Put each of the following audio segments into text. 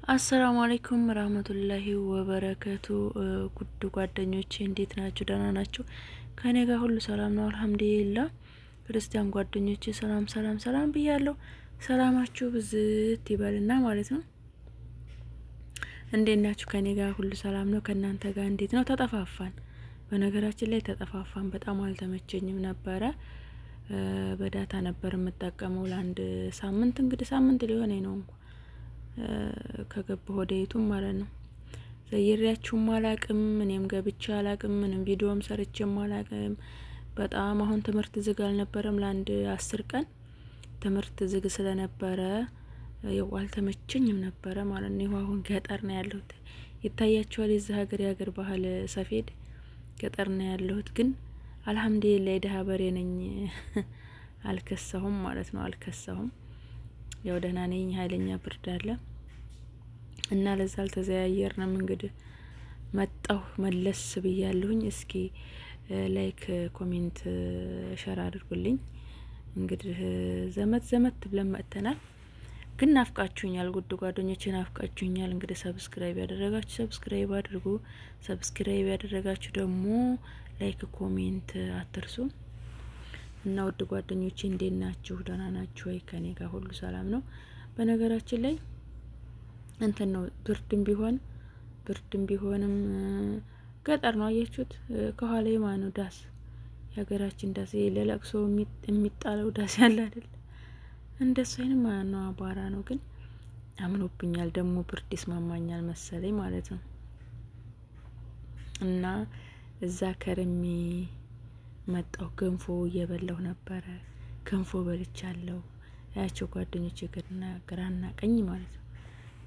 አሰላሙ አለይኩም ረህመቱላሂ ወበረከቱ። ጉድ ጓደኞቼ እንዴት ናችሁ? ደህና ናችሁ? ከኔ ጋር ሁሉ ሰላም ነው አልሐምዱሊላህ። ክርስቲያን ጓደኞቼ ሰላም ሰላም ሰላም ብያለሁ። ሰላማችሁ ብዝት ይበልና ማለት ነው። እንዴት ናችሁ? ከኔ ጋር ሁሉ ሰላም ነው። ከእናንተ ጋር እንዴት ነው? ተጠፋፋን። በነገራችን ላይ ተጠፋፋን። በጣም አልተመቸኝም ነበረ። በዳታ ነበር የምጠቀመው ለአንድ ሳምንት፣ እንግዲህ ሳምንት ሊሆነኝ ነው ከገባሁ ወደ ዩቱብ ማለት ነው። ዘይሬያችሁም አላቅም፣ እኔም ገብቼ አላቅም፣ ምንም ቪዲዮም ሰርቼም አላቅም። በጣም አሁን ትምህርት ዝግ አልነበረም ለአንድ 10 ቀን ትምህርት ዝግ ስለነበረ ያው አልተመቸኝም ነበረ ማለት ነው። ይኸው አሁን ገጠር ነው ያለሁት። ይታያችኋል የዚህ ሀገር የሀገር ባህል ሰፌድ ገጠር ነው ያለሁት። ግን አልሐምዱሊላህ የደሃ በሬ ነኝ አልከሳሁም ማለት ነው። አልከሳሁም። ያው ደህና ነኝ። ኃይለኛ ብርድ አለ እና ለዛ አልተዘያየርንም። እንግዲህ መጣሁ መለስ ብያለሁኝ። እስኪ ላይክ ኮሜንት ሸር አድርጉልኝ። እንግዲህ ዘመት ብለን መጥተናል። ግን ናፍቃችሁኛል፣ ጉድ ጓደኞቼ ናፍቃችሁኛል። እንግዲህ ሰብስክራይብ ያደረጋችሁ ሰብስክራይብ አድርጉ። ሰብስክራይብ ያደረጋችሁ ደግሞ ላይክ ኮሜንት አትርሱ። እና ውድ ጓደኞቼ እንዴት ናችሁ? ደህና ናችሁ ወይ? ከኔ ጋር ሁሉ ሰላም ነው። በነገራችን ላይ እንትን ነው ብርድም ቢሆንም ገጠር ነው። አያችሁት? ከኋላ የማነው ዳስ፣ የሀገራችን ዳስ፣ ለለቅሶ የሚጣለው ዳስ ያለ አይደል? እንደሱ አይነት ማለት ነው። አቧራ ነው ግን አምኖብኛል። ደግሞ ብርድ ይስማማኛል መሰለኝ ማለት ነው። እና እዛ ከርሚ መጣሁ። ገንፎ እየበላሁ ነበረ። ገንፎ በልቻለሁ። ያቸው ጓደኞቼ ግራና ቀኝ ማለት ነው።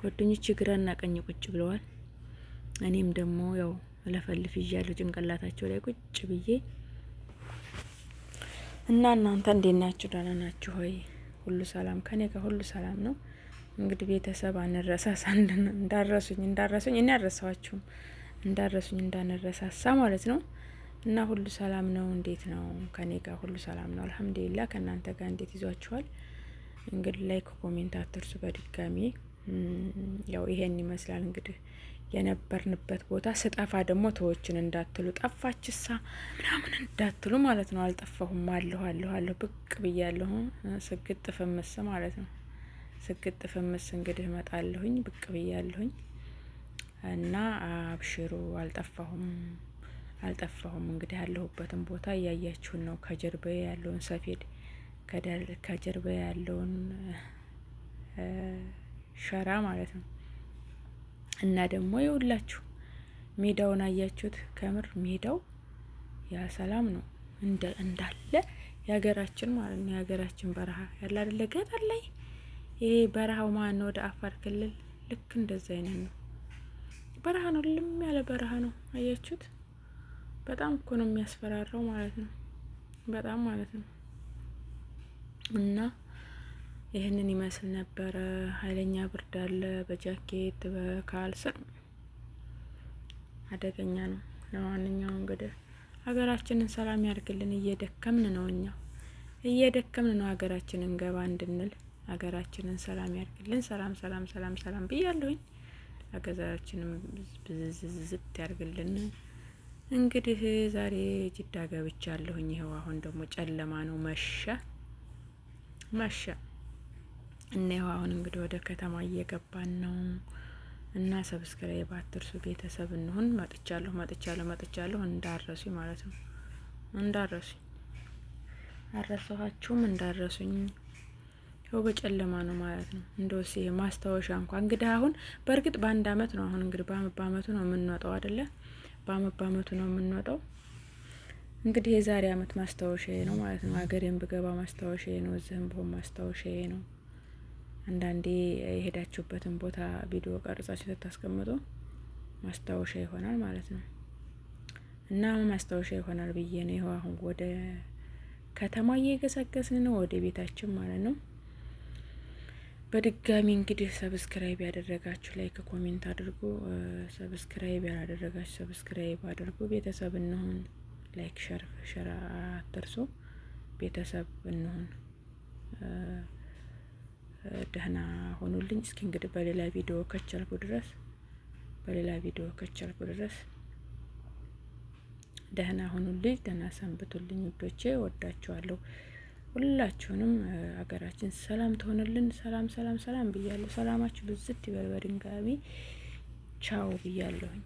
ጓደኞቼ ግራና ቀኝ ቁጭ ብለዋል። እኔም ደግሞ ያው ለፈልፍ ይዣለሁ ጭንቅላታቸው ላይ ቁጭ ብዬ እና እናንተ እንዴት ናችሁ? ደህና ናችሁ ሆይ? ሁሉ ሰላም ከኔ ጋር ሁሉ ሰላም ነው። እንግዲህ ቤተሰብ አንረሳሳ፣ እንዳረሱኝ እኔ አልረሳኋችሁም፣ እንዳረሱኝ እንዳንረሳሳ ማለት ነው። እና ሁሉ ሰላም ነው። እንዴት ነው? ከኔ ጋር ሁሉ ሰላም ነው አልሐምዱሊላህ። ከእናንተ ጋር እንዴት ይዟችኋል? እንግዲህ ላይክ ኮሜንት አትርሱ በድጋሚ። ያው ይሄን ይመስላል እንግዲህ የነበርንበት ቦታ። ስጠፋ ደግሞ ተወችን እንዳትሉ፣ ጠፋችሳ ምናምን እንዳትሉ ማለት ነው። አልጠፋሁም፣ አለሁ ብቅ ብያለሁ። ስግጥ ፍምስ ማለት ነው። ስግጥ ፍምስ እንግዲህ እመጣለሁኝ፣ ብቅ ብያለሁኝ እና አብሽሩ፣ አልጠፋሁም። እንግዲህ ያለሁበትን ቦታ እያያችሁን ነው። ከጀርባዬ ያለውን ሰፌድ፣ ከጀርባዬ ያለውን ሸራ ማለት ነው። እና ደግሞ ይውላችሁ ሜዳውን አያችሁት? ከምር ሜዳው ያ ሰላም ነው እንዳለ የሀገራችን ማለት ነው። የሀገራችን በረሃ ያለ አይደለ? ገጠር ላይ ይሄ በረሃው ማን ነው? ወደ አፋር ክልል ልክ እንደዛ አይነት ነው። በረሃ ነው፣ ልም ያለ በረሃ ነው። አያችሁት? በጣም እኮ ነው የሚያስፈራራው ማለት ነው። በጣም ማለት ነው። እና ይህንን ይመስል ነበረ። ኃይለኛ ብርድ አለ። በጃኬት በካልስ አደገኛ ነው። ለማንኛውም እንግዲህ ሀገራችንን ሰላም ያርግልን። እየደከምን ነው፣ እየደከምን ነው። ሀገራችንን ገባ እንድንል ሀገራችንን ሰላም ያርግልን። ሰላም ብያለሁኝ። ሀገራችንን ብዝዝት ያርግልን። እንግዲህ ዛሬ ጅዳ ገብቻለሁኝ። ይኸው አሁን ደግሞ ጨለማ ነው፣ መሸ እና ይኸው አሁን እንግዲህ ወደ ከተማ እየገባን ነው። እና ሰብስክራይብ አትርሱ፣ ቤተሰብ እንሁን። መጥቻለሁ እንዳረሱኝ ማለት ነው። አረሳኋችሁም እንዳረሱኝ። ይኸው በጨለማ ነው ማለት ነው። እንደውስ ይሄ ማስታወሻ እንኳን እንግዲህ አሁን በእርግጥ በአንድ አመት ነው። አሁን እንግዲህ በአመቱ ነው የምንወጣው አይደለ? በአመቱ ነው የምንወጣው። እንግዲህ የዛሬ አመት ማስታወሻዬ ነው ማለት ነው። ሀገሬን ብገባ ማስታወሻዬ ነው። እዚህም ብሆን ማስታወሻዬ ነው። አንዳንዴ የሄዳችሁበትን ቦታ ቪዲዮ ቀርጻችሁ ስታስቀምጡ ማስታወሻ ይሆናል ማለት ነው። እና ማስታወሻ ይሆናል ብዬ ነው። ይኸው አሁን ወደ ከተማ እየገሰገስን ነው፣ ወደ ቤታችን ማለት ነው። በድጋሚ እንግዲህ ሰብስክራይብ ያደረጋችሁ ላይክ ኮሜንት አድርጉ። ሰብስክራይብ ያላደረጋችሁ ሰብስክራይብ አድርጉ። ቤተሰብ እንሁን። ላይክ ሸር አትርሱ። ቤተሰብ እንሁን። ደህና ሆኑልኝ። እስኪ እንግዲህ በሌላ ቪዲዮ ከቻልኩ ድረስ ደህና ሆኑልኝ፣ ደህና ሰንብቱልኝ ውዶቼ፣ ወዳችኋለሁ ሁላችሁንም። አገራችን ሰላም ትሆንልን። ሰላም ብያለሁ። ሰላማችሁ ብዝት ይበል በድንጋሚ ቻው ብያለሁኝ።